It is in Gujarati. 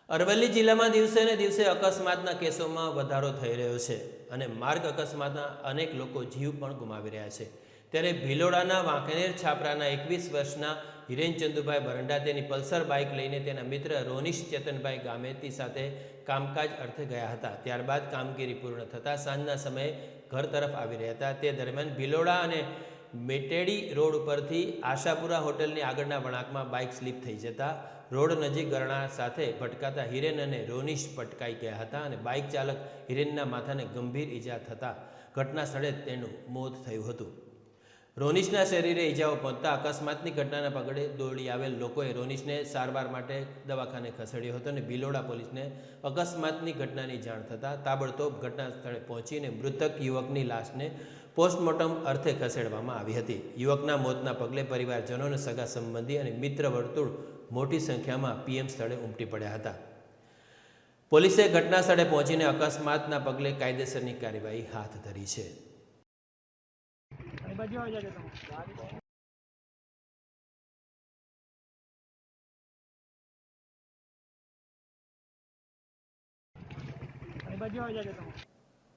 અરવલ્લી જિલ્લામાં દિવસે ને દિવસે અકસ્માતના કેસોમાં વધારો થઈ રહ્યો છે અને માર્ગ અકસ્માતના અનેક લોકો જીવ પણ ગુમાવી રહ્યા છે। ત્યારે ભિલોડાના વાંકાનેર છાપરાના 21 વર્ષના હિરેન ચંદુભાઈ બરંડા તેની પલ્સર બાઇક લઈને તેના મિત્ર રોનિશ ચેતનભાઈ ગામેતી સાથે કામકાજ અર્થે ગયા હતા। ત્યારબાદ કામગીરી પૂર્ણ થતાં સાંજના સમયે ઘર તરફ આવી રહ્યા હતા। તે દરમિયાન ભિલોડા અને મેટેડી રોડ ઉપરથી આશાપુરા હોટલની આગળના વળાંકમાં બાઇક સ્લીપ થઈ જતા રોડ નજીક ગરણા સાથે ભટકાતા હિરેન અને રોનિશ પટકાઈ ગયા હતા અને બાઇક ચાલક હિરેનના માથાને ગંભીર ઈજા થતાં ઘટના સ્થળે તેનું મોત થયું હતું। રોનિશના શરીરે ઈજાઓ પહોંચતા અકસ્માતની ઘટનાના પગલે દોડી આવેલ લોકોએ રોનિશને સારવાર માટે દવાખાને ખસેડ્યો હતો અને ભિલોડા પોલીસને અકસ્માતની ઘટનાની જાણ થતાં તાબડતોબ ઘટના સ્થળે પહોંચીને મૃતક યુવકની લાશને પોસ્ટમોર્ટમ અર્થે ખસેડવામાં આવી હતી। યુવકના મોતના પગલે પરિવારજનો અને સગા સંબંધી અને મિત્ર વર્તુળ મોટી સંખ્યામાં પીએમ સ્થળે ઉમટી પડ્યા હતા। પોલીસે ઘટના સ્થળે પહોંચીને અકસ્માતના પગલે કાયદેસરની કાર્યવાહી હાથ ધરી છે। बाजू आ जाएगा तुम।